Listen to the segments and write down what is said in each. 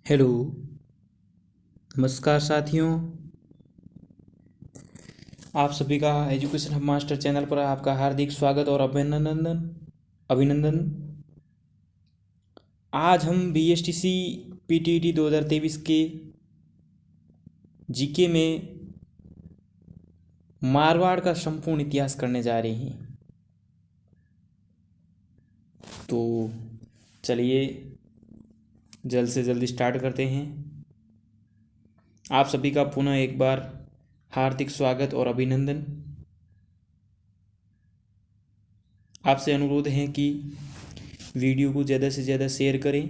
Hello. नमस्कार साथियों। आप सभी का एजुकेशन हब मास्टर चैनल पर आपका हार्दिक स्वागत और अभिनंदन अभिनंदन। आज हम BSTC PTET 2023 के जीके में मारवाड़ का संपूर्ण इतिहास करने जा रहे हैं। तो चलिए जल्द से जल्द स्टार्ट करते हैं। आप सभी का पुनः एक बार हार्दिक स्वागत और अभिनंदन। आपसे अनुरोध है कि वीडियो को ज़्यादा से ज़्यादा शेयर करें,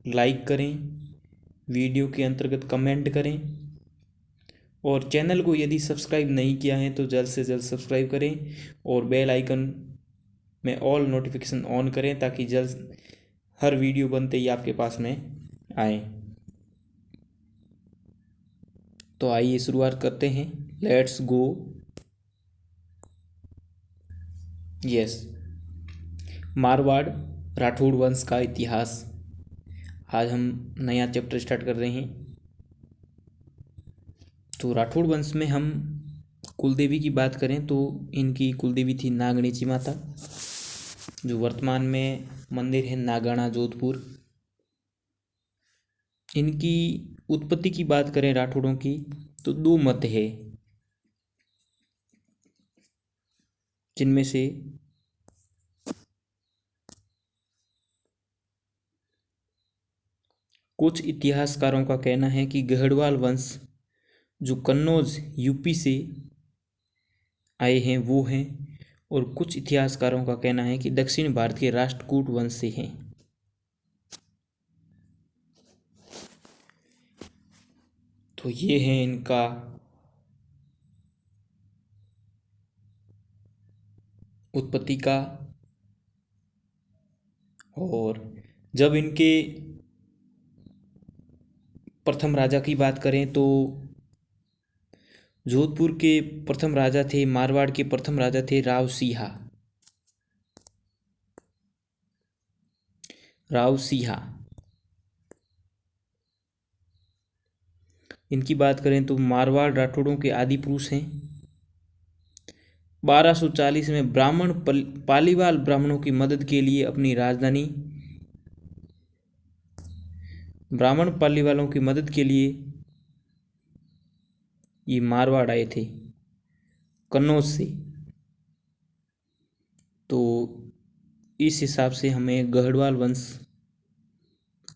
लाइक करें, वीडियो के अंतर्गत कमेंट करें और चैनल को यदि सब्सक्राइब नहीं किया है तो जल्द से जल्द सब्सक्राइब करें और बेल आइकन में ऑल नोटिफिकेशन ऑन करें ताकि जल्द हर वीडियो बनते ही आपके पास में आए। तो आइए शुरुआत करते हैं। Let's go. Yes, Marwar Rathore वंश का इतिहास। आज हम नया चैप्टर स्टार्ट कर रहे हैं। तो राठौड़ वंश में हम कुलदेवी की बात करें तो इनकी कुलदेवी थी नागणेची माता, जो वर्तमान में मंदिर है नागाना जोधपुर। इनकी उत्पत्ति की बात करें राठौड़ों की तो दो मत है, जिनमें से कुछ इतिहासकारों का कहना है कि गहड़वाल वंश जो कन्नौज यूपी से आए हैं वो हैं, और कुछ इतिहासकारों का कहना है कि दक्षिण भारत के राष्ट्रकूट वंश से हैं। तो ये है इनका उत्पत्ति का। और जब इनके प्रथम राजा की बात करें तो जोधपुर के प्रथम राजा थे, मारवाड़ के प्रथम राजा थे राव सिहा। इनकी बात करें तो मारवाड़ राठौड़ों के आदि पुरुष हैं। 1240 में पालीवाल ब्राह्मणों की मदद के लिए अपनी राजधानी ब्राह्मण पालीवालों की मदद के लिए ये मारवाड़ आए थे कन्नौज से। तो इस हिसाब से हमें गहड़वाल वंश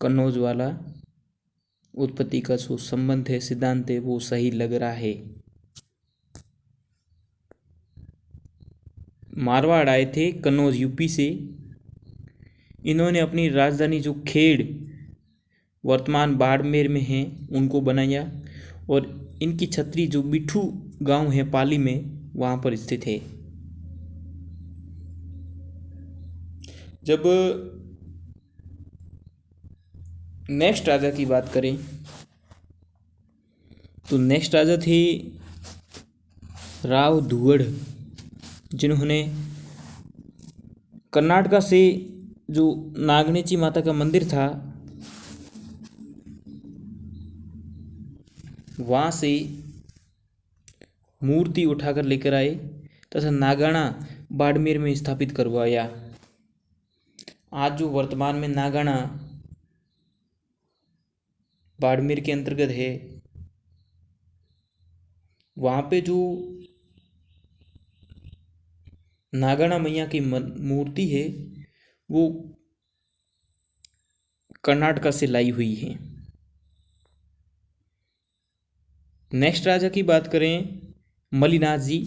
कन्नौज वाला उत्पत्ति का जो संबंध है, सिद्धांत है, वो सही लग रहा है। मारवाड़ आए थे कन्नौज यूपी से। इन्होंने अपनी राजधानी जो खेड़ वर्तमान बाड़मेर में है उनको बनाया, और इनकी छतरी जो बिठू गांव है पाली में वहाँ पर स्थित है। जब नेक्स्ट राजा की बात करें तो नेक्स्ट राजा थे राव धुवड़, जिन्होंने कर्नाटका से जो नागणेची माता का मंदिर था वहाँ से मूर्ति उठाकर लेकर आए तथा नागाना बाड़मेर में स्थापित करवाया। आज जो वर्तमान में नागाना बाड़मेर के अंतर्गत है, वहाँ पे जो नागाना मैया की मूर्ति है वो कर्नाटका से लाई हुई है। नेक्स्ट राजा की बात करें मलिनाथ जी,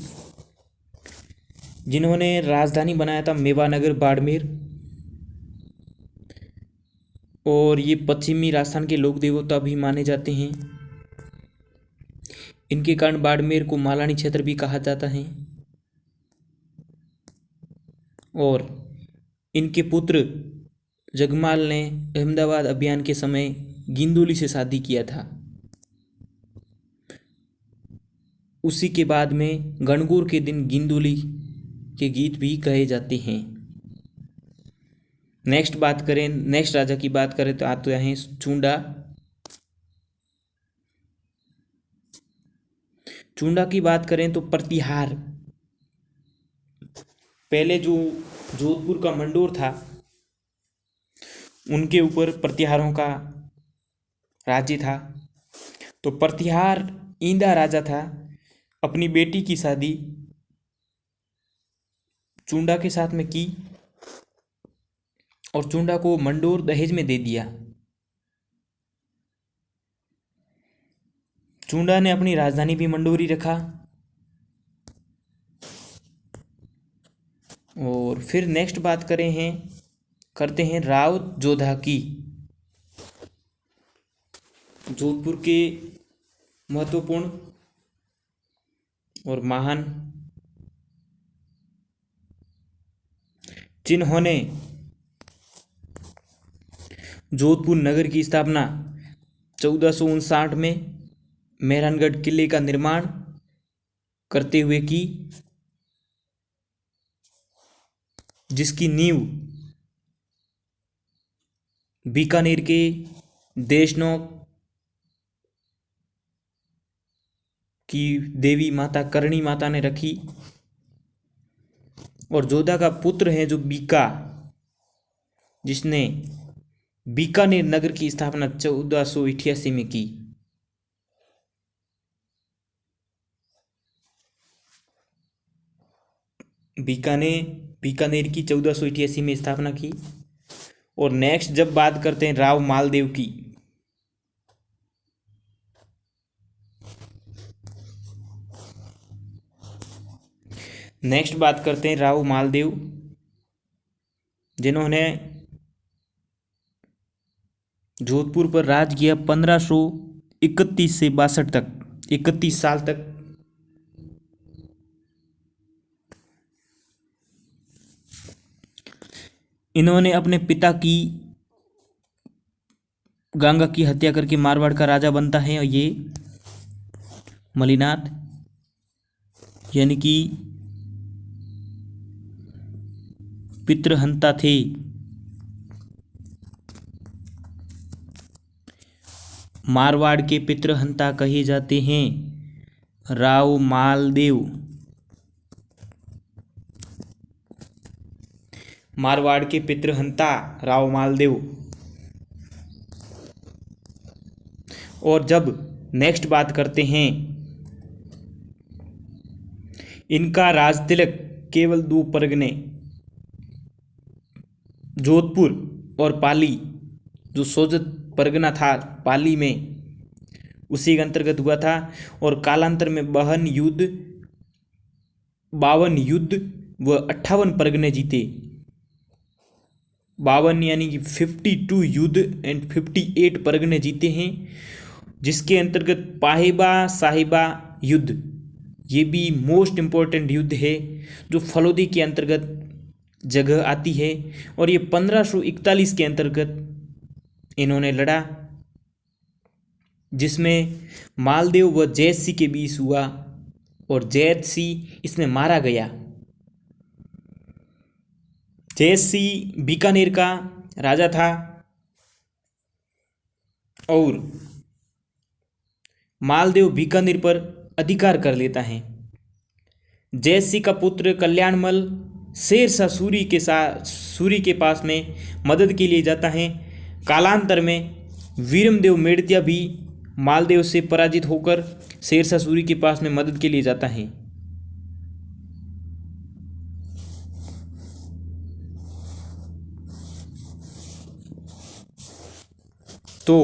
जिन्होंने राजधानी बनाया था मेवानगर बाड़मेर, और ये पश्चिमी राजस्थान के लोक देवता भी माने जाते हैं। इनके कारण बाड़मेर को मालानी क्षेत्र भी कहा जाता है। और इनके पुत्र जगमाल ने अहमदाबाद अभियान के समय गिंदोली से शादी किया था। उसी के बाद में गणगौर के दिन गिंदोली के गीत भी कहे जाते हैं। नेक्स्ट राजा की बात करें तो आते हैं चूंडा। चुंडा की बात करें तो प्रतिहार, पहले जो जोधपुर का मंडोर था उनके ऊपर प्रतिहारों का राज्य था। तो प्रतिहार ईंदा राजा था, अपनी बेटी की शादी चुंडा के साथ में की और चुंडा को मंडोर दहेज में दे दिया। चुंडा ने अपनी राजधानी भी मंडोर ही रखा। और फिर नेक्स्ट बात करते हैं राव जोधा की। जोधपुर के महत्वपूर्ण और महान जिन्होंने जोधपुर नगर की स्थापना 1459 में मेहरानगढ़ किले का निर्माण करते हुए की, जिसकी नींव बीकानेर के देशनोक की देवी माता करणी माता ने रखी। और जोधा का पुत्र है जो बीका, जिसने बीकानेर नगर की स्थापना 1488 में की। बीकानेर की 1488 में स्थापना की। और नेक्स्ट जब बात करते हैं राव मालदेव की, नेक्स्ट बात करते हैं राव मालदेव, जिन्होंने जोधपुर पर राज किया 1531 से 62 तक, 31 साल तक। इन्होंने अपने पिता की गंगा की हत्या करके मारवाड़ का राजा बनता है, और ये मलिनाथ यानी कि पितृहंता थे। मारवाड़ के पितृहंता कहे जाते हैं राव मालदेव। मारवाड़ के पितृहंता राव मालदेव। और जब नेक्स्ट बात करते हैं, इनका राज तिलक केवल 2 परगने जोधपुर और पाली, जो सोजत परगना था पाली में, उसी के अंतर्गत हुआ था। और कालांतर में 52 युद्ध व 58 परगने जीते। 52 यानी कि 52 युद्ध एंड 58 परगने जीते हैं, जिसके अंतर्गत पाहिबा साहिबा युद्ध, ये भी मोस्ट इम्पोर्टेंट युद्ध है जो फलोदी के अंतर्गत जगह आती है। और ये 1541 के अंतर्गत इन्होंने लड़ा, जिसमें मालदेव व जैत सिंह के बीच हुआ और जैत सिंह इसमें मारा गया। जैत सिंह बीकानेर का राजा था और मालदेव बीकानेर पर अधिकार कर लेता है। जैत सिंह का पुत्र कल्याणमल शेरशाह सूरी के पास में मदद के लिए जाता है। कालांतर में वीरमदेव मेड़तिया भी मालदेव से पराजित होकर शेरशाह सूरी के पास में मदद के लिए जाता है। तो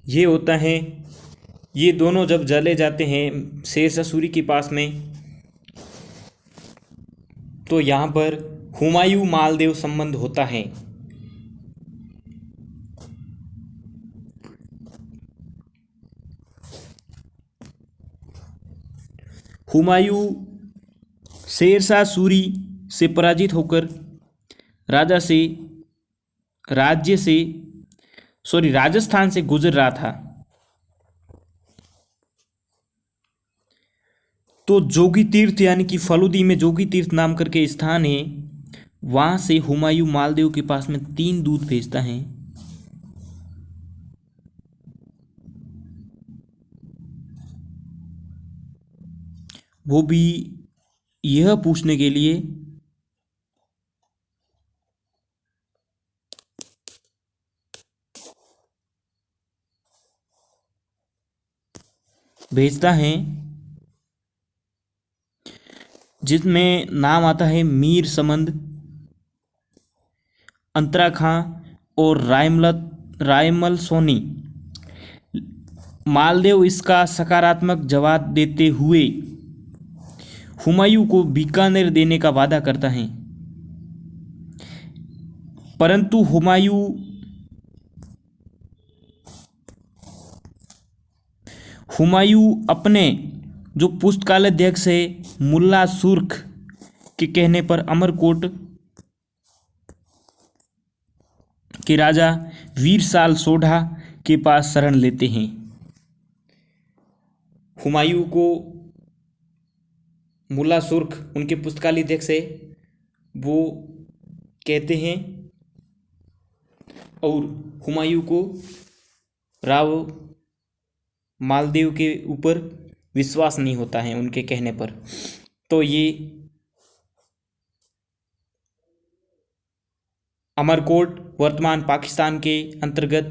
ये होता है, ये दोनों जब जले जाते हैं शेरशाह सूरी के पास में, तो यहाँ पर हुमायूं मालदेव संबंध होता है। हुमायूं शेरशाह सूरी से पराजित होकर राजस्थान से गुजर रहा था। तो जोगी तीर्थ यानी कि फलूदी में जोगी तीर्थ नाम करके स्थान है, वहां से हुमायूं मालदेव के पास में 3 दूत भेजता है। वो भी यह पूछने के लिए भेजता है जिसमें नाम आता है मीर समंद, अंतरा खां और रायमल सोनी। मालदेव इसका सकारात्मक जवाब देते हुए हुमायूं को बीकानेर देने का वादा करता है, परंतु हुमायूं अपने जो पुस्तकालयाध्यक्ष है मुल्ला सुर्ख के कहने पर अमरकोट के राजा वीर साल सोढ़ा के पास शरण लेते हैं। हुमायूं को मुल्ला सुर्ख उनके पुस्तकालय अध्यक्ष है वो कहते हैं और हुमायूं को राव मालदेव के ऊपर विश्वास नहीं होता है उनके कहने पर। तो ये अमरकोट वर्तमान पाकिस्तान के अंतर्गत,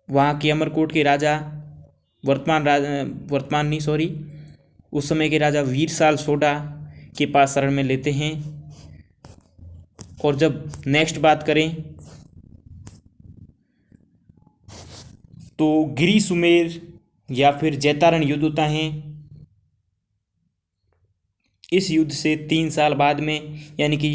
वहाँ के अमरकोट के राजा वर्तमान नहीं सॉरी उस समय के राजा वीर साल सोढ़ा के पास शरण में लेते हैं। और जब नेक्स्ट बात करें तो गिरी सुमेर या फिर जैतारण युद्ध होता है। इस युद्ध से 3 साल बाद में यानी कि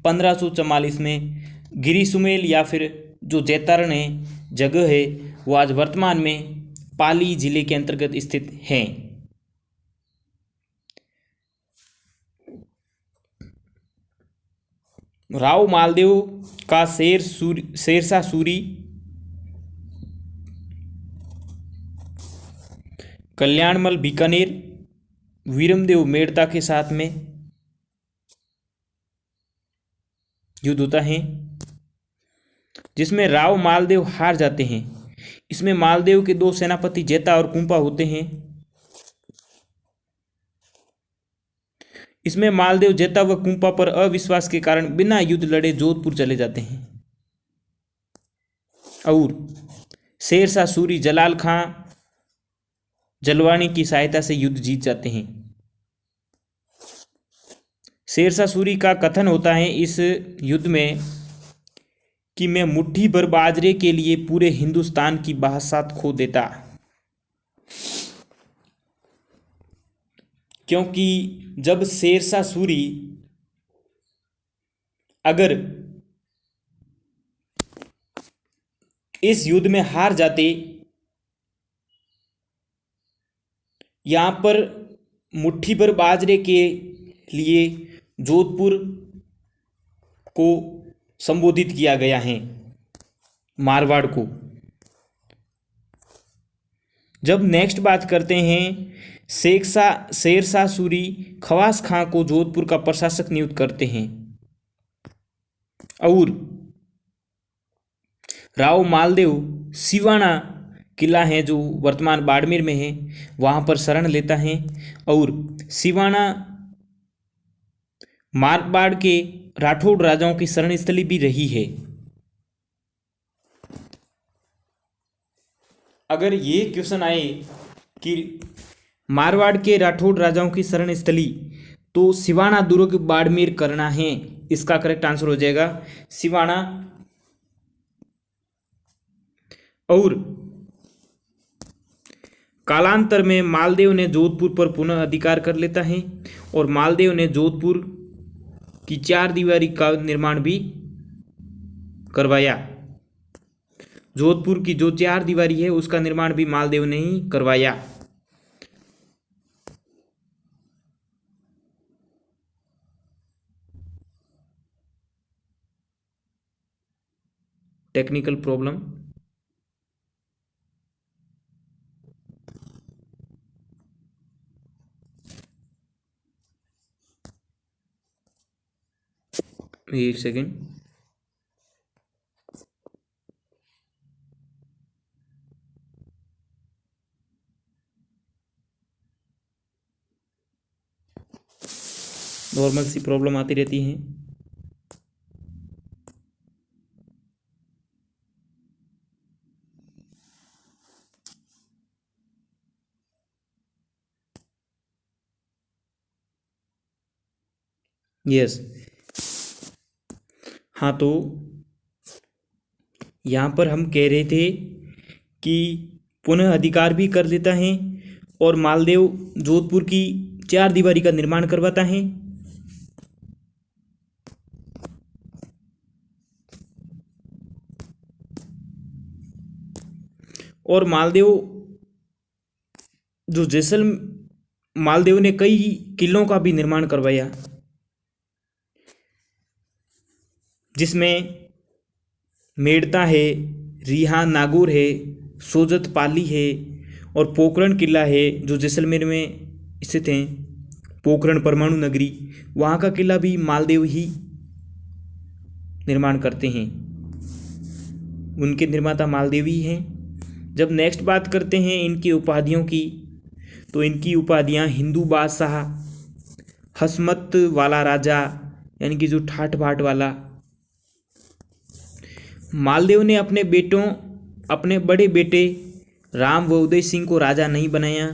1544 में गिरी सुमेल या फिर जो जैतारण है जगह है वो आज वर्तमान में पाली जिले के अंतर्गत स्थित है। राव मालदेव का शेरशाह सूरी कल्याणमल बीकानेर वीरमदेव मेड़ता के साथ में युद्ध होता है जिसमें राव मालदेव हार जाते हैं। इसमें मालदेव के 2 सेनापति जेता और कुंपा होते हैं। इसमें मालदेव जेता व कुंपा पर अविश्वास के कारण बिना युद्ध लड़े जोधपुर चले जाते हैं और शेरशाह सूरी जलाल खां जलवानी की सहायता से युद्ध जीत जाते हैं। शेरशाह सूरी का कथन होता है इस युद्ध में कि मैं मुट्ठी भर बाजरे के लिए पूरे हिंदुस्तान की बादशाहत खो देता, क्योंकि जब शेरशाह सूरी अगर इस युद्ध में हार जाते, यहां पर मुट्ठी भर बाजरे के लिए जोधपुर को संबोधित किया गया है, मारवाड़ को। जब नेक्स्ट बात करते हैं शेरशाह सूरी खवास खां को जोधपुर का प्रशासक नियुक्त करते हैं और राव मालदेव सिवाना किला है जो वर्तमान बाड़मेर में है वहाँ पर शरण लेता है और सिवाना मारवाड़ के राठौड़ राजाओं की शरण स्थली भी रही है। अगर ये क्वेश्चन आए कि मारवाड़ के राठौड़ राजाओं की शरण स्थली, तो सिवाना दुर्ग बाड़मेर करना है, इसका करेक्ट आंसर हो जाएगा सिवाना। और कालांतर में मालदेव ने जोधपुर पर पुनः अधिकार कर लेता है और मालदेव ने जोधपुर की 4 दीवारी का निर्माण भी करवाया। जोधपुर की जो 4 दीवारी है उसका निर्माण भी मालदेव ने ही करवाया। Technical problem. एक सेकेंड। नॉर्मल सी प्रॉब्लम आती रहती हैं। यस, हाँ, तो यहाँ पर हम कह रहे थे कि पुनः अधिकार भी कर लेता है और मालदेव जोधपुर की 4 दीवारी का निर्माण करवाता है। और मालदेव ने कई किलों का भी निर्माण करवाया, जिसमें मेड़ता है, रिहा नागौर है, सोजत पाली है और पोखरण किला है जो जैसलमेर में स्थित है। पोखरण परमाणु नगरी, वहाँ का किला भी मालदेव ही निर्माण करते हैं, उनके निर्माता मालदेव ही हैं। जब नेक्स्ट बात करते हैं इनकी उपाधियों की, तो इनकी उपाधियाँ हिंदू बादशाह, हसमत वाला राजा यानी कि जो ठाठ बाट वाला। मालदेव ने अपने बड़े बेटे राम व उदय सिंह को राजा नहीं बनाया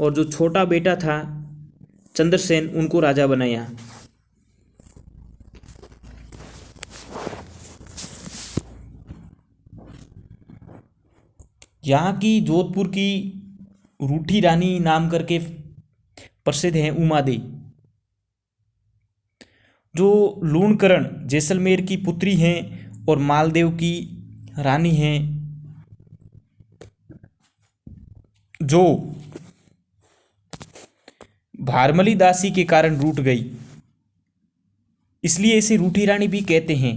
और जो छोटा बेटा था चंद्रसेन उनको राजा बनाया। यहाँ की जोधपुर की रूठी रानी नाम करके प्रसिद्ध है उमादेवी, जो लूणकरण जैसलमेर की पुत्री हैं और मालदेव की रानी हैं, जो भारमली दासी के कारण रूठ गई, इसलिए इसे रूठी रानी भी कहते हैं।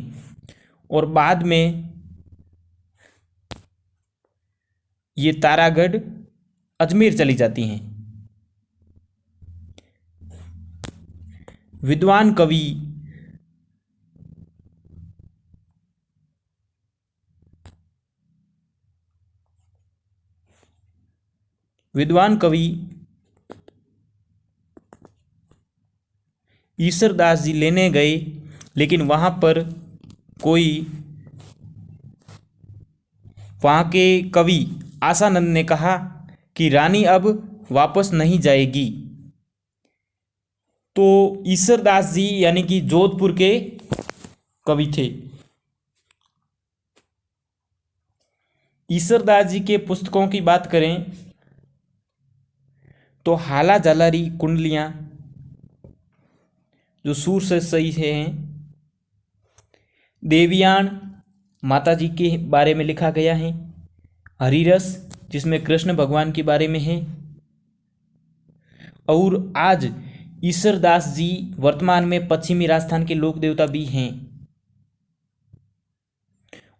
और बाद में ये तारागढ़ अजमेर चली जाती हैं। विद्वान कवि ईश्वरदास जी लेने गए, लेकिन वहाँ पर वहाँ के कवि आसानंद ने कहा कि रानी अब वापस नहीं जाएगी। तो ईश्वरदास जी यानी कि जोधपुर के कवि थे। ईश्वरदास जी के पुस्तकों की बात करें तो हाला जालारी कुंडलियाँ जो सूर से सही हैं, देवयान माता जी के बारे में लिखा गया है, हरिरस जिसमें कृष्ण भगवान के बारे में है। और आज ईश्वरदास जी वर्तमान में पश्चिमी राजस्थान के लोक देवता भी हैं।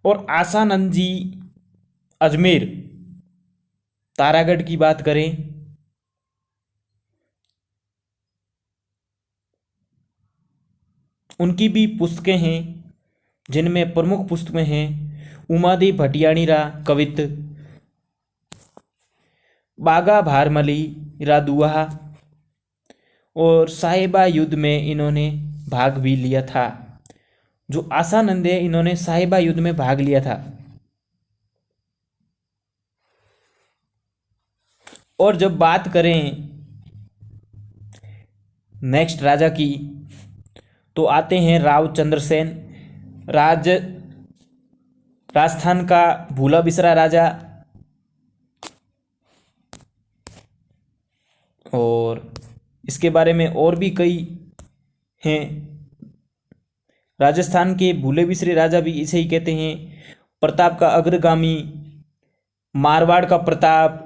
और आसानंद जी अजमेर तारागढ़ की बात करें उनकी भी पुस्तकें हैं, जिनमें प्रमुख पुस्तकें हैं उमादेवी भटियाणीरा कवित, बागा भारमली रादुआ और साहिबा युद्ध में इन्होंने भाग भी लिया था। जो आसानंद है इन्होंने साहिबा युद्ध में भाग लिया था। और जब बात करें नेक्स्ट राजा की, तो आते हैं राव चंद्रसेन, राजस्थान का भूला बिसरा राजा। और इसके बारे में और भी कई हैं। राजस्थान के भूले बिसरे राजा भी इसे ही कहते हैं। प्रताप का अग्रगामी, मारवाड़ का प्रताप,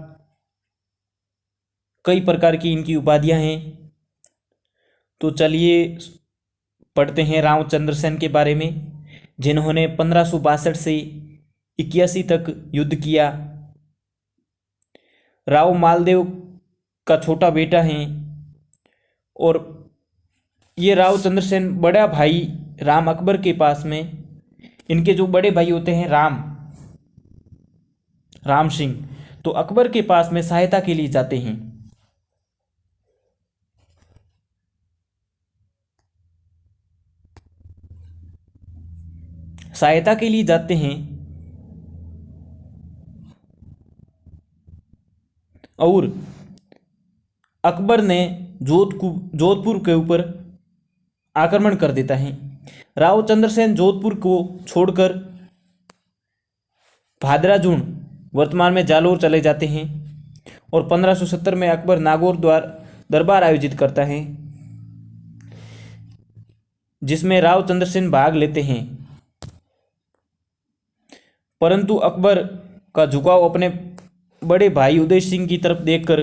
कई प्रकार की इनकी उपाधियां हैं। तो चलिए पढ़ते हैं राव चंद्रसेन के बारे में, जिन्होंने 1562 से 81 तक युद्ध किया। राव मालदेव का छोटा बेटा है और ये राव चंद्रसेन बड़ा भाई राम अकबर के पास में, इनके जो बड़े भाई होते हैं राम सिंह, तो अकबर के पास में सहायता के लिए जाते हैं। सहायता के लिए जाते हैं और अकबर ने जोधपुर के ऊपर आक्रमण कर देता है। राव चंद्रसेन जोधपुर को छोड़कर भादरा जून वर्तमान में जालोर चले जाते हैं और 1570 में अकबर नागौर दरबार आयोजित करता है जिसमें राव चंद्रसेन भाग लेते हैं, परंतु अकबर का झुकाव अपने बड़े भाई उदय सिंह की तरफ देखकर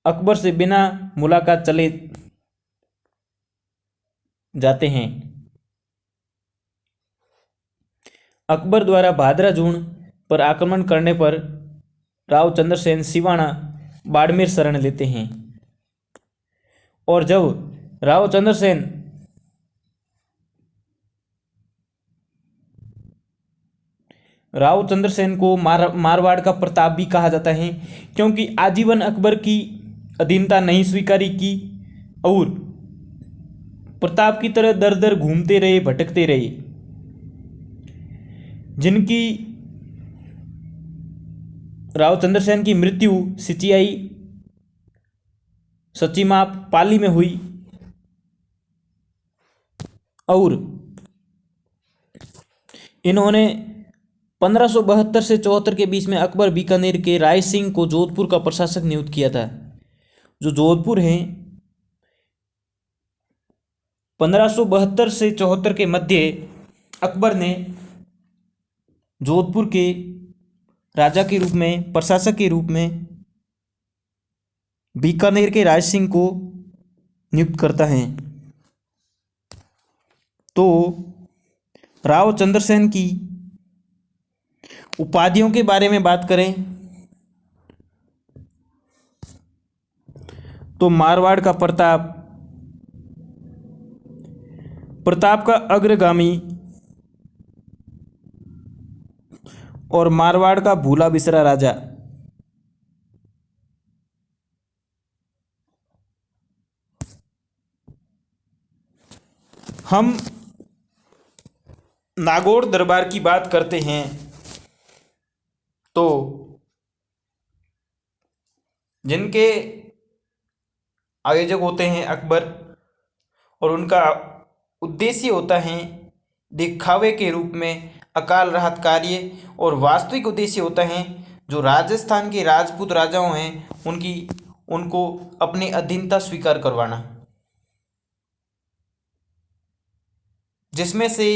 अकबर से बिना मुलाकात चले जाते हैं। अकबर द्वारा भादरा जून पर आक्रमण करने पर राव चंद्रसेन सिवाना बाड़मेर शरण लेते हैं और जब राव चंद्रसेन को मारवाड़ का प्रताप भी कहा जाता है, क्योंकि आजीवन अकबर की अधीनता नहीं स्वीकारी की और प्रताप की तरह दर दर घूमते रहे, भटकते रहे। जिनकी राव चंद्रसेन की मृत्यु सचीमा पाली में हुई और इन्होंने 1572 से 74 के बीच में अकबर बीकानेर के राय सिंह को जोधपुर का प्रशासक नियुक्त किया था। जो जोधपुर है 1572 से 74 के मध्य अकबर ने जोधपुर के राजा के रूप में, प्रशासक के रूप में बीकानेर के राय सिंह को नियुक्त करता है। तो राव चंद्रसेन की उपाधियों के बारे में बात करें तो मारवाड़ का प्रताप का अग्रगामी और मारवाड़ का भूला बिसरा राजा। हम नागौर दरबार की बात करते हैं तो जिनके आयोजक होते हैं अकबर और उनका उद्देश्य होता है दिखावे के रूप में अकाल राहत कार्य, और वास्तविक उद्देश्य होता है जो राजस्थान के राजपूत राजाओं हैं उनको अपनी अधीनता स्वीकार करवाना, जिसमें से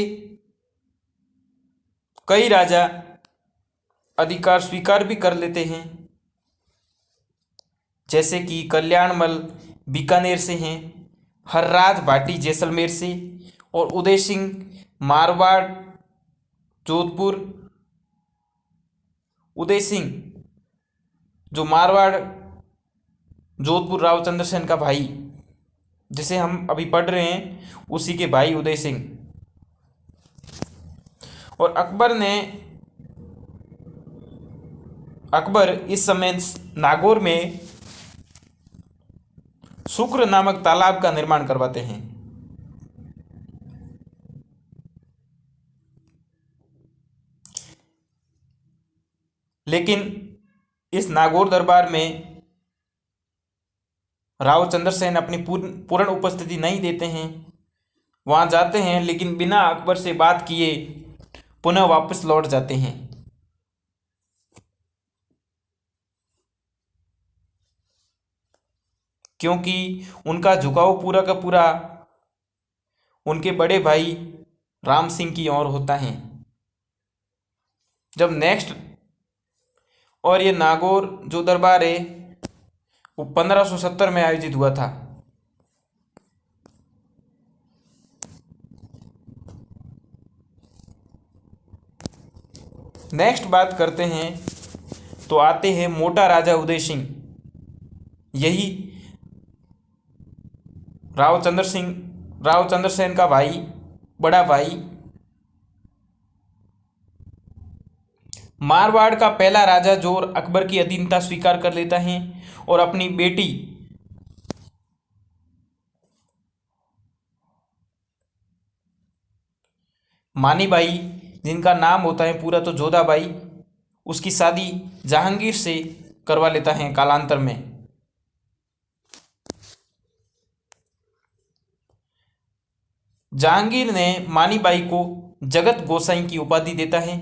कई राजा अधिकार स्वीकार भी कर लेते हैं, जैसे कि कल्याणमल बीकानेर से हैं, हर्राज भाटी जैसलमेर से और उदय सिंह मारवाड़ जोधपुर। उदय सिंह जो मारवाड़ जोधपुर राव चंद्रसेन का भाई, जिसे हम अभी पढ़ रहे हैं, उसी के भाई उदय सिंह। और अकबर इस समय नागौर में शुक्र नामक तालाब का निर्माण करवाते हैं। लेकिन इस नागौर दरबार में राव चंद्रसेन अपनी पूर्ण उपस्थिति नहीं देते हैं। वहां जाते हैं लेकिन बिना अकबर से बात किए पुनः वापस लौट जाते हैं। क्योंकि उनका झुकाव पूरा का पूरा उनके बड़े भाई राम सिंह की ओर होता है। जब नेक्स्ट और ये नागौर जो दरबार है वो 1570 में आयोजित हुआ था। नेक्स्ट बात करते हैं तो आते हैं मोटा राजा उदय सिंह। यही राव चंद्रसेन का भाई, बड़ा भाई, मारवाड़ का पहला राजा जो अकबर की अधीनता स्वीकार कर लेता है और अपनी बेटी मानी बाई, जिनका नाम होता है पूरा तो जोधाबाई, उसकी शादी जहांगीर से करवा लेता है कालांतर में। जहांगीर ने मानी बाई को जगत गोसाई की उपाधि देता है।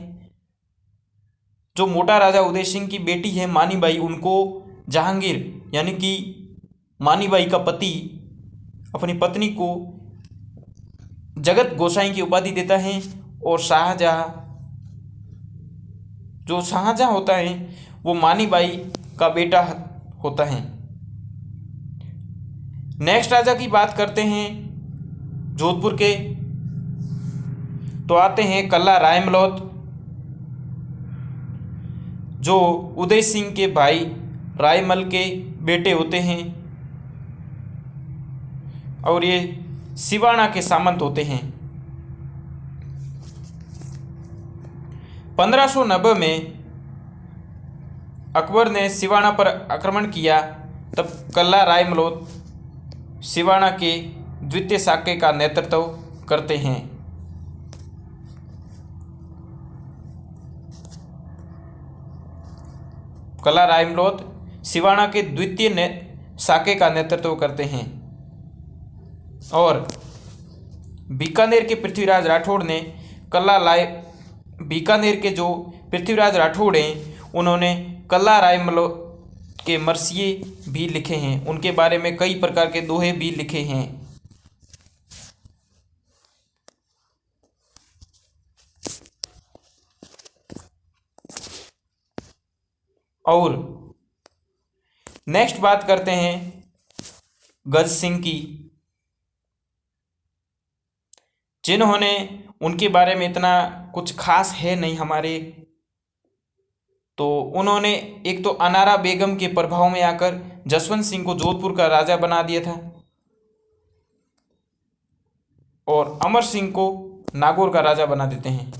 जो मोटा राजा उदय सिंह की बेटी है मानी बाई, उनको जहांगीर यानी कि मानी बाई का पति अपनी पत्नी को जगत गोसाई की उपाधि देता है। और शाहजहाँ, जो शाहजहाँ होता है वो मानी बाई का बेटा होता है। नेक्स्ट राजा की बात करते हैं जोधपुर के, तो आते हैं कल्ला रायमलोद, जो उदय सिंह के भाई रायमल के बेटे होते हैं और ये सिवाना के सामंत होते हैं। 1590 में अकबर ने सिवाना पर आक्रमण किया, तब कल्ला रायमलोद सिवाना के द्वितीय साके का नेतृत्व करते हैं। कल्ला रायमलोद सिवाना के द्वितीय साके का नेतृत्व करते हैं। और बीकानेर के पृथ्वीराज राठौड़ ने बीकानेर के जो पृथ्वीराज राठौड़ हैं उन्होंने कल्ला रायमलोद के मरसिये भी लिखे हैं, उनके बारे में कई प्रकार के दोहे भी लिखे हैं। और नेक्स्ट बात करते हैं गज सिंह की, जिन्होंने, उनके बारे में इतना कुछ खास है नहीं हमारे, तो उन्होंने एक तो अनारा बेगम के प्रभाव में आकर जसवंत सिंह को जोधपुर का राजा बना दिया था और अमर सिंह को नागौर का राजा बना देते हैं।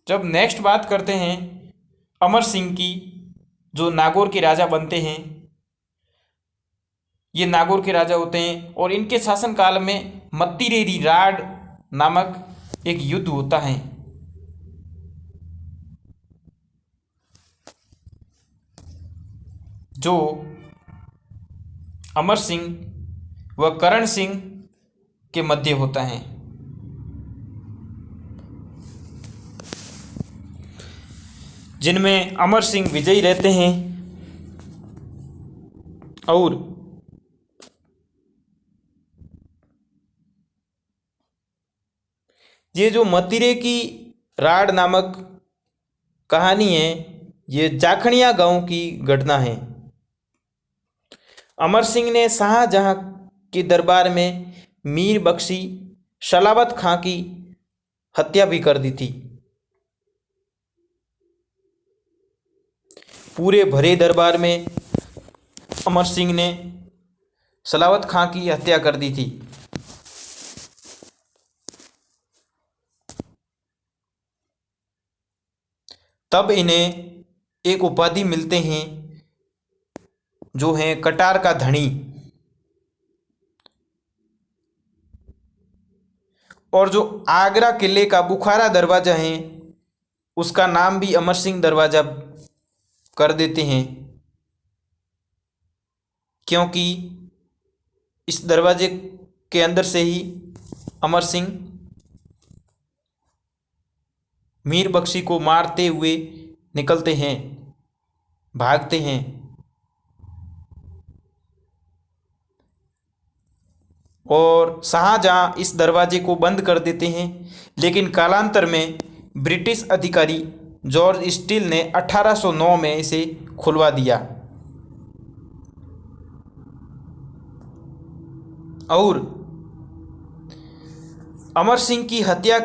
जब नेक्स्ट बात करते हैं अमर सिंह की, जो नागौर के राजा बनते हैं, ये नागौर के राजा होते हैं और इनके शासनकाल में मत्तिरेरी राड नामक एक युद्ध होता है। जो अमर सिंह व करण सिंह के मध्य होता है। जिनमें अमर सिंह विजयी रहते हैं और ये जो मतिरे की राड नामक कहानी है, ये जाखड़िया गांव की घटना है। अमर सिंह ने शाहजहां के दरबार में मीर बख्शी सलावत खां की हत्या भी कर दी थी। पूरे भरे दरबार में अमर सिंह ने सलावत खां की हत्या कर दी थी। तब इन्हें एक उपाधि मिलते हैं जो है कटार का धनी। और जो आगरा किले का बुखारा दरवाजा है उसका नाम भी अमर सिंह दरवाजा कर देते हैं, क्योंकि इस दरवाजे के अंदर से ही अमर सिंह मीर बख्शी को मारते हुए निकलते हैं, भागते हैं। और शाहजहां इस दरवाजे को बंद कर देते हैं, लेकिन कालांतर में ब्रिटिश अधिकारी जॉर्ज स्टील ने 1809 में इसे खुलवा दिया। और अमर सिंह की हत्या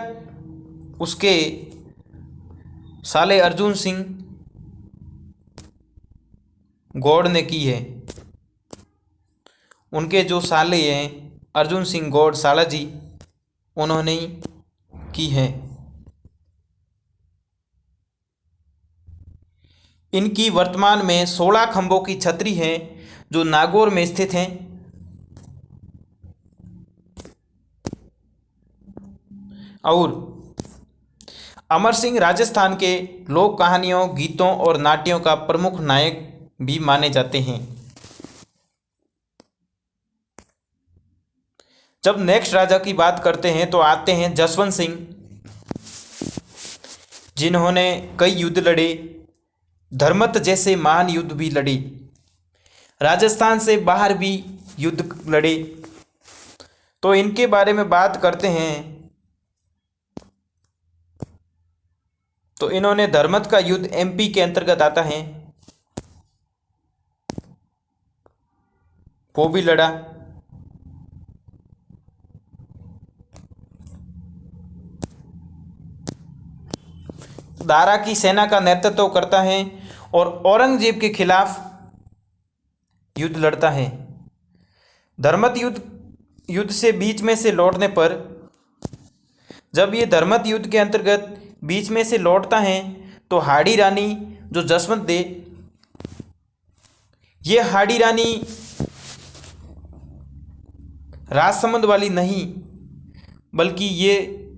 उसके साले अर्जुन सिंह गौड़ ने की है। उनके जो साले हैं अर्जुन सिंह गौड़ साला जी, उन्होंने ही की है। इनकी वर्तमान में 16 खंभों की छतरी है जो नागौर में स्थित हैं। और अमर सिंह राजस्थान के लोक कहानियों, गीतों और नाट्यों का प्रमुख नायक भी माने जाते हैं। जब नेक्स्ट राजा की बात करते हैं तो आते हैं जसवंत सिंह, जिन्होंने कई युद्ध लड़े, धर्मत जैसे महान युद्ध भी लड़े, राजस्थान से बाहर भी युद्ध लड़े। तो इनके बारे में बात करते हैं तो इन्होंने धर्मत का युद्ध एमपी के अंतर्गत आता है, वो भी लड़ा। दारा की सेना का नेतृत्व करता है और औरंगजेब के खिलाफ युद्ध लड़ता है। धर्मत युद्ध से बीच में से लौटने पर, जब ये धर्मत युद्ध के अंतर्गत बीच में से लौटता है तो हाड़ी रानी जो जसवंत दे, ये हाड़ी रानी राजसमंद वाली नहीं बल्कि ये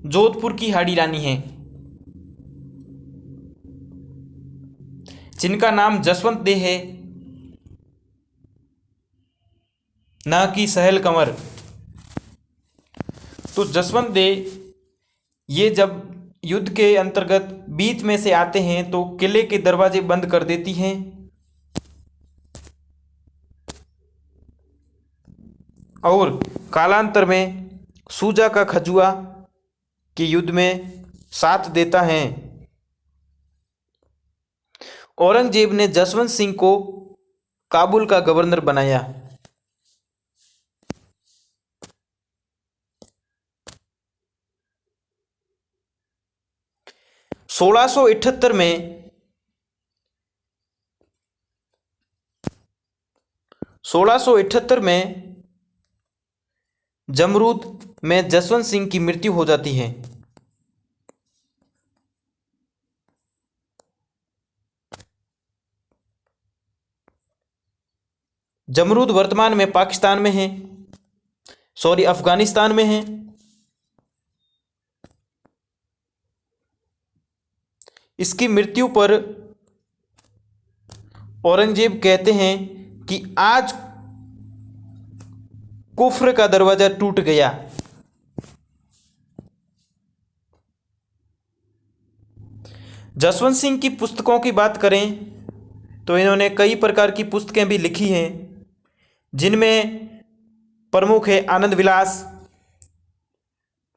जोधपुर की हाड़ी रानी है, जिनका नाम जसवंत दे है, न कि सहल कंवर। तो जसवंत दे ये जब युद्ध के अंतर्गत बीच में से आते हैं तो किले के दरवाजे बंद कर देती हैं और कालांतर में सूजा का खजुआ के युद्ध में साथ देता है। औरंगजेब ने जसवंत सिंह को काबुल का गवर्नर बनाया। 1678 में 1678 में जमरूद में जसवंत सिंह की मृत्यु हो जाती है। जमरूद वर्तमान में पाकिस्तान में है, अफगानिस्तान में है। इसकी मृत्यु पर औरंगजेब कहते हैं कि आज कुफ्र का दरवाजा टूट गया। जसवंत सिंह की पुस्तकों की बात करें तो इन्होंने कई प्रकार की पुस्तकें भी लिखी हैं, जिनमें प्रमुख है आनंद विलास,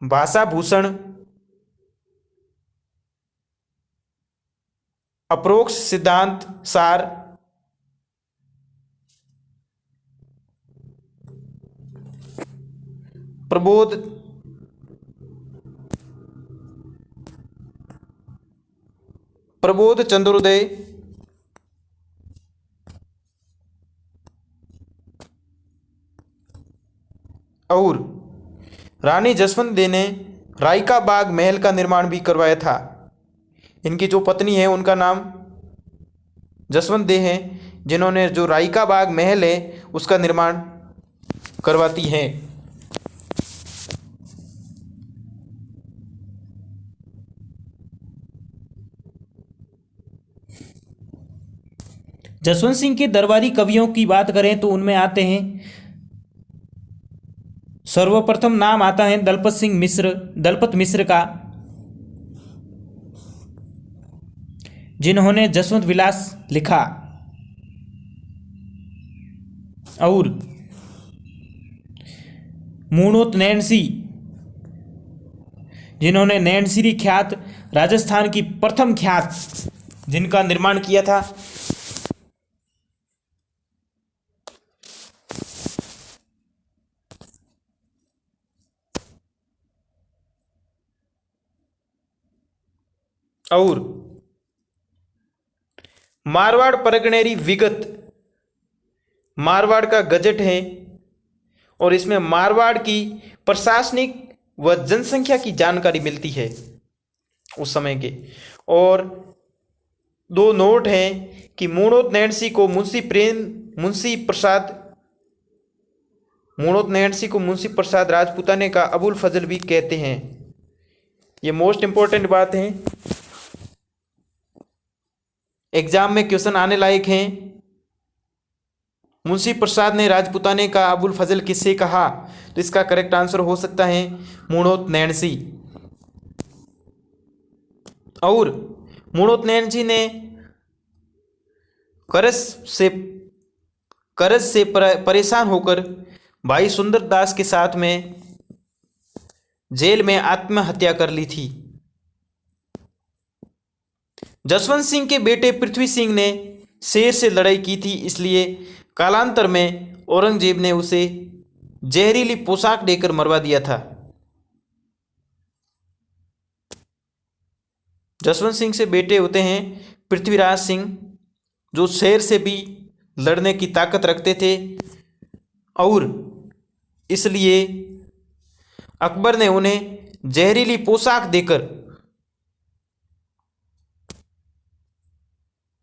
भाषा भूषण, अप्रोक्ष सिद्धांत सार, प्रबोध चंद्रोदय, और रानी जसवंत दे ने रायका बाग महल का निर्माण भी करवाया था। इनकी जो पत्नी है उनका नाम जसवंत दे है, जिन्होंने जो रायका बाग महल है उसका निर्माण करवाती हैं। जसवंत सिंह के दरबारी कवियों की बात करें तो उनमें आते हैं, सर्वप्रथम नाम आता है दलपत मिश्र का, जिन्होंने जसवंत विलास लिखा, और मूणोत नैनसी, जिन्होंने नैनसिरी ख्यात राजस्थान की प्रथम ख्यात जिनका निर्माण किया था। और मारवाड़ परगनेरी विगत, मारवाड़ का गजट है और इसमें मारवाड़ की प्रशासनिक व जनसंख्या की जानकारी मिलती है उस समय के। और दो नोट हैं कि मूणोत नैणसी को मुंशी प्रसाद राजपूताने का अबुल फजल भी कहते हैं। ये मोस्ट इंपॉर्टेंट बात है, एग्जाम में क्वेश्चन आने लायक हैं। मुंशी प्रसाद ने राजपूताने का अबुल फजल किससे कहा? तो इसका करेक्ट आंसर हो सकता है मूणोत नैणसी। और मूणोत नैणसी ने करज से परेशान होकर भाई सुंदरदास के साथ में जेल में आत्महत्या कर ली थी। जसवंत सिंह के बेटे पृथ्वी सिंह ने शेर से लड़ाई की थी, इसलिए कालांतर में औरंगजेब ने उसे जहरीली पोशाक देकर मरवा दिया था। जसवंत सिंह से बेटे होते हैं पृथ्वीराज सिंह, जो शेर से भी लड़ने की ताकत रखते थे, और इसलिए अकबर ने उन्हें जहरीली पोशाक देकर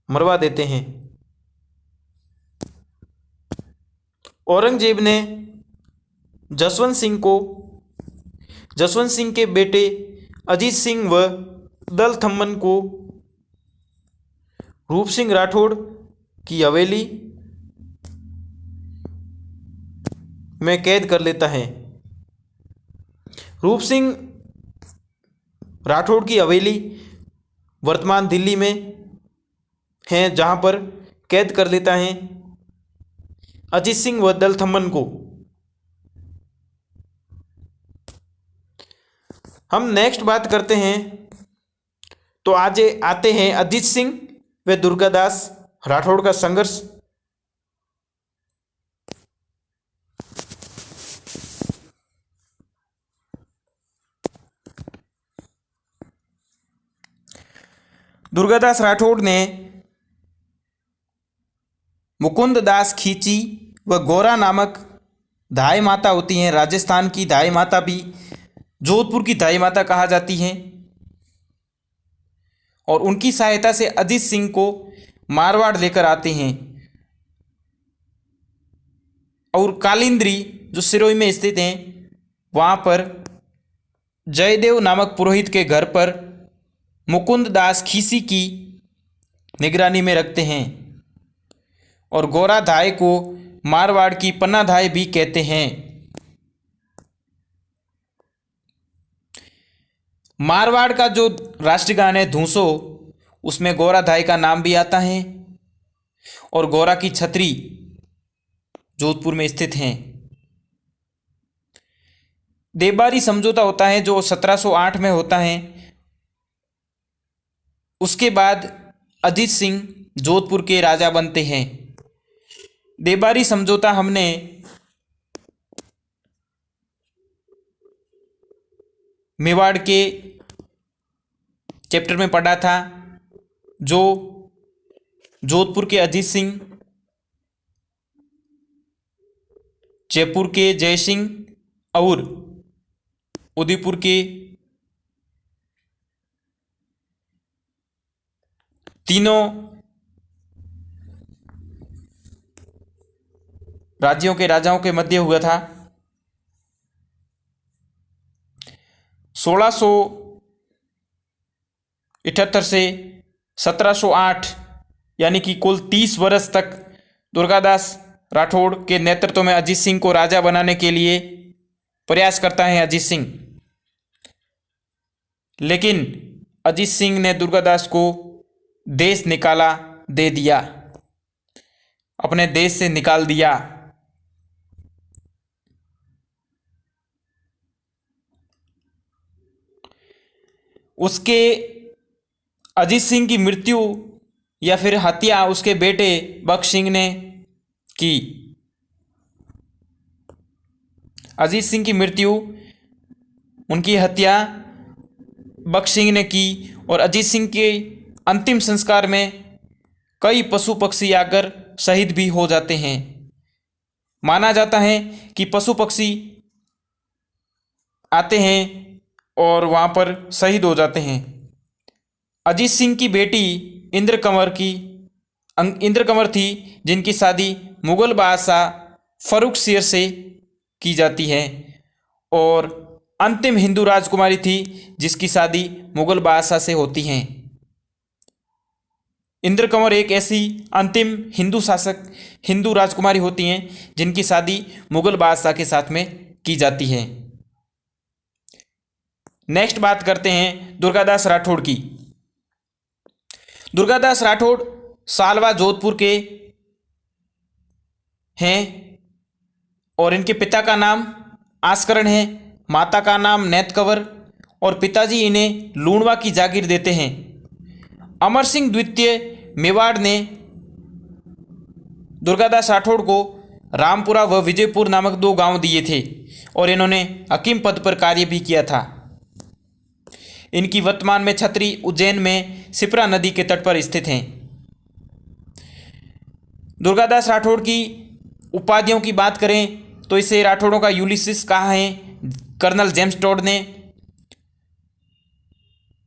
मरवा देते हैं। औरंगजेब ने जसवंत सिंह के बेटे अजीत सिंह व दल थम्मन को रूप सिंह राठौड़ की हवेली में कैद कर लेता है। रूप सिंह राठौड़ की हवेली वर्तमान दिल्ली में है, जहां पर कैद कर लेता है अजीत सिंह व दल थम्मन को। हम नेक्स्ट बात करते हैं, तो आज आते हैं अजीत सिंह व दुर्गादास राठौड़ का संघर्ष। दुर्गादास राठौड़ ने मुकुंद दास खींची व गोरा नामक धाई माता होती हैं, राजस्थान की धाई माता भी जोधपुर की धाई माता कहा जाती हैं, और उनकी सहायता से अजीत सिंह को मारवाड़ लेकर आते हैं। और कालिंद्री जो सिरोही में स्थित हैं, वहाँ पर जयदेव नामक पुरोहित के घर पर मुकुंद दास खीसी की निगरानी में रखते हैं, और गोरा धाय को मारवाड़ की पन्ना धाय भी कहते हैं। मारवाड़ का जो राष्ट्रगान है धूसो, उसमें गोरा धाय का नाम भी आता है, और गोरा की छतरी जोधपुर में स्थित हैं। देवबारी समझौता होता है जो 1708 में होता है। उसके बाद अजीत सिंह जोधपुर के राजा बनते हैं। देवबारी समझौता हमने मेवाड़ के चैप्टर में पढ़ा था, जो जोधपुर के अजीत सिंह, जयपुर के जय सिंह और उदयपुर के तीनों राज्यों के राजाओं के मध्य हुआ था। 1678 से 1708 यानी कि कुल 30 वर्ष तक दुर्गादास राठौड़ के नेतृत्व में अजीत सिंह को राजा बनाने के लिए प्रयास करता है अजीत सिंह। लेकिन अजीत सिंह ने दुर्गादास को देश निकाला दे दिया, अपने देश से निकाल दिया। उसके अजीत सिंह की मृत्यु या फिर हत्या उसके बेटे बख्श सिंह ने की। अजीत सिंह की मृत्यु, उनकी हत्या बख्श सिंह ने की, और अजीत सिंह के अंतिम संस्कार में कई पशु पक्षी आकर शहीद भी हो जाते हैं। माना जाता है कि पशु पक्षी आते हैं और वहाँ पर शहीद हो जाते हैं। अजीत सिंह की बेटी इंद्र कंवर थी, जिनकी शादी मुगल बादशाह फर्रुख शेर से की जाती है। और अंतिम हिंदू राजकुमारी थी जिसकी शादी मुगल बादशाह से होती हैं। इंद्र कंवर एक ऐसी अंतिम हिंदू राजकुमारी होती हैं जिनकी शादी मुगल बादशाह के साथ में की जाती है। नेक्स्ट बात करते हैं दुर्गादास राठौड़ की। दुर्गादास राठौड़ सालवा जोधपुर के हैं और इनके पिता का नाम आस्करण है, माता का नाम नेत कंवर और पिताजी इन्हें लूणवा की जागीर देते हैं। अमर सिंह द्वितीय मेवाड़ ने दुर्गादास राठौड़ को रामपुरा व विजयपुर नामक 2 गांव दिए थे और इन्होंने हकीम पद पर कार्य भी किया था। इनकी वर्तमान में छतरी उज्जैन में सिप्रा नदी के तट पर स्थित हैं। दुर्गादास राठौड़ की उपाधियों की बात करें तो इसे राठौड़ों का यूलिसिस कहा है कर्नल जेम्स टॉड ने।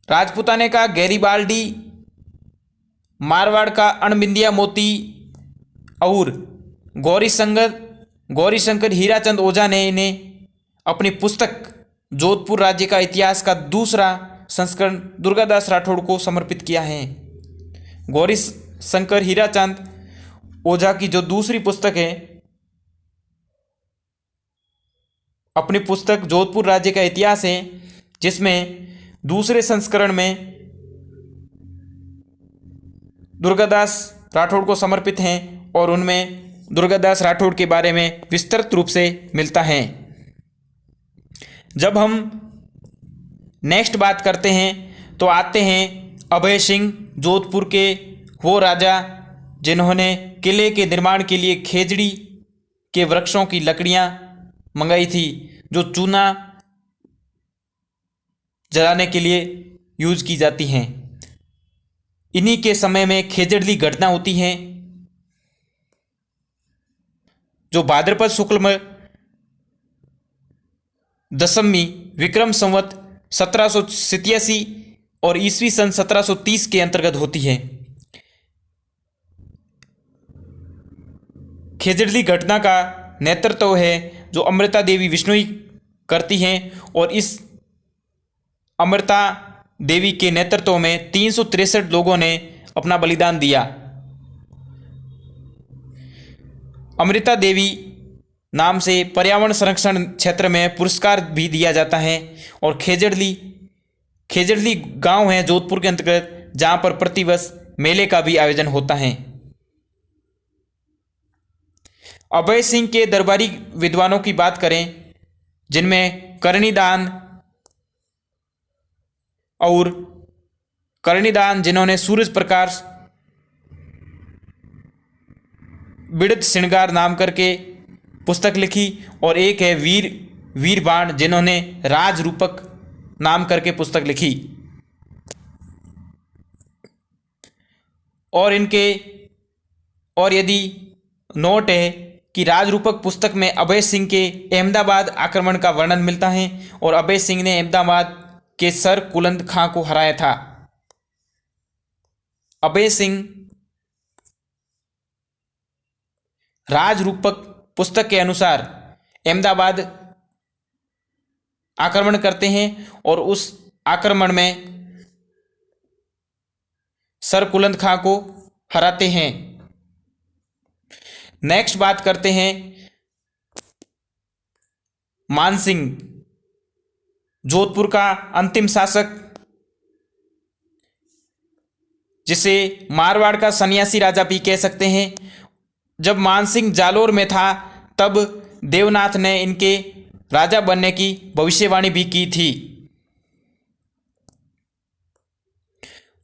राजपुताने का गैरीबाल्डी, मारवाड़ का अणबिंदिया मोती और गौरीशंकर हीराचंद ओझा ने इन्हें अपनी पुस्तक जोधपुर राज्य का इतिहास का दूसरा संस्करण दुर्गादास राठौड़ को समर्पित किया है। गौरीशंकर हीराचंद ओझा की जो दूसरी पुस्तक है, अपनी पुस्तक जोधपुर राज्य का इतिहास है, जिसमें दूसरे संस्करण में दुर्गादास राठौड़ को समर्पित हैं और उनमें दुर्गादास राठौड़ के बारे में विस्तृत रूप से मिलता है। जब हम नेक्स्ट बात करते हैं तो आते हैं अभय सिंह, जोधपुर के वो राजा जिन्होंने किले के निर्माण के लिए खेजड़ी के वृक्षों की लकड़ियां मंगाई थी, जो चूना जलाने के लिए यूज की जाती हैं। इन्हीं के समय में खेजड़ली घटना होती है, जो भाद्रपद शुक्ल दशमी विक्रम संवत 1787 और ईस्वी सन 1730 के अंतर्गत होती है। खेजड़ली घटना का नेतृत्व है जो अमृता देवी विश्नोई करती हैं और इस अमृता देवी के नेतृत्व में 363 लोगों ने अपना बलिदान दिया। अमृता देवी नाम से पर्यावरण संरक्षण क्षेत्र में पुरस्कार भी दिया जाता है। और खेजड़ली गांव है जोधपुर के अंतर्गत, जहां पर प्रतिवर्ष मेले का भी आयोजन होता है। अभय सिंह के दरबारी विद्वानों की बात करें, जिनमें कर्णिदान जिन्होंने सूरज प्रकाश बिड़त श्रृंगार नाम करके पुस्तक लिखी, और एक है वीरबाण जिन्होंने राज रूपक नाम करके पुस्तक लिखी। और यदि नोट है कि राजरूपक पुस्तक में अभय सिंह के अहमदाबाद आक्रमण का वर्णन मिलता है और अभय सिंह ने अहमदाबाद के सर कुलंद खां को हराया था। अभय सिंह राजरूपक पुस्तक के अनुसार अहमदाबाद आक्रमण करते हैं और उस आक्रमण में सर कुलंद खां को हराते हैं। नेक्स्ट बात करते हैं मानसिंह, जोधपुर का अंतिम शासक, जिसे मारवाड़ का सन्यासी राजा भी कह सकते हैं। जब मानसिंह जालोर में था तब देवनाथ ने इनके राजा बनने की भविष्यवाणी भी की थी।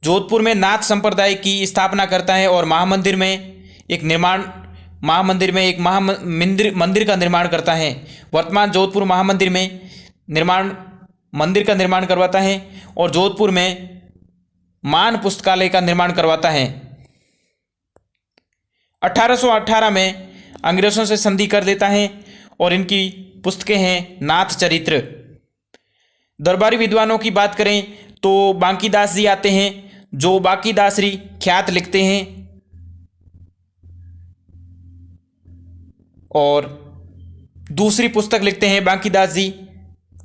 जोधपुर में नाथ संप्रदाय की स्थापना करता है और मंदिर का निर्माण करता है। वर्तमान जोधपुर महामंदिर में मंदिर का निर्माण करवाता है और जोधपुर में मान पुस्तकालय का निर्माण करवाता है। 1818 में अंग्रेजों से संधि कर लेता है और इनकी पुस्तकें हैं नाथ चरित्र। दरबारी विद्वानों की बात करें तो बांकीदास जी आते हैं, जो बांकीदासरी ख्यात लिखते हैं, और दूसरी पुस्तक लिखते हैं बांकीदास जी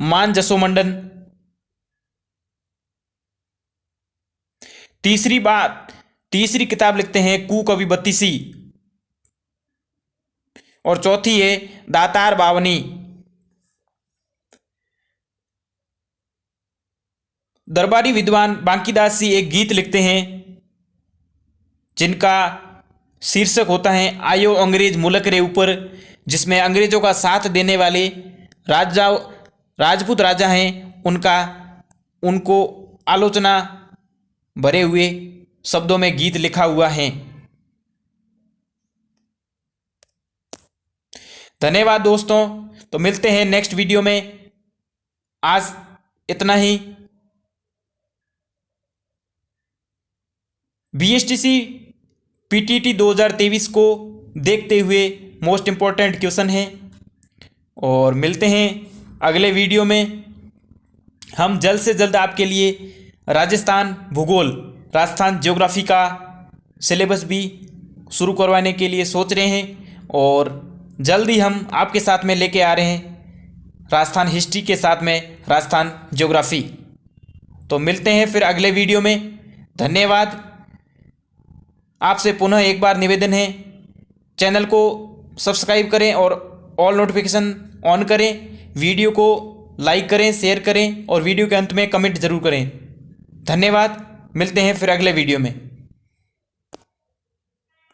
मान जसोमंडन। तीसरी किताब लिखते हैं कू कवि बत्तीसी, और चौथी है दातार बावनी। दरबारी विद्वान बांकीदास जी एक गीत लिखते हैं जिनका शीर्षक होता है आयो अंग्रेज मुल्क रे ऊपर, जिसमें अंग्रेजों का साथ देने वाले राजपूत राजा हैं उनको आलोचना भरे हुए शब्दों में गीत लिखा हुआ है। धन्यवाद दोस्तों, तो मिलते हैं नेक्स्ट वीडियो में। आज इतना ही। बीएसटीसी पीटीटी 2023 को देखते हुए मोस्ट इम्पॉर्टेंट क्वेश्चन है, और मिलते हैं अगले वीडियो में। हम जल्द से जल्द आपके लिए राजस्थान भूगोल, राजस्थान ज्योग्राफी का सिलेबस भी शुरू करवाने के लिए सोच रहे हैं, और जल्द ही हम आपके साथ में लेके आ रहे हैं राजस्थान हिस्ट्री के साथ में राजस्थान ज्योग्राफी। तो मिलते हैं फिर अगले वीडियो में। धन्यवाद। आपसे पुनः एक बार निवेदन है, चैनल को सब्सक्राइब करें और ऑल नोटिफिकेशन ऑन करें, वीडियो को लाइक करें, शेयर करें, और वीडियो के अंत में कमेंट जरूर करें। धन्यवाद। मिलते हैं फिर अगले वीडियो में।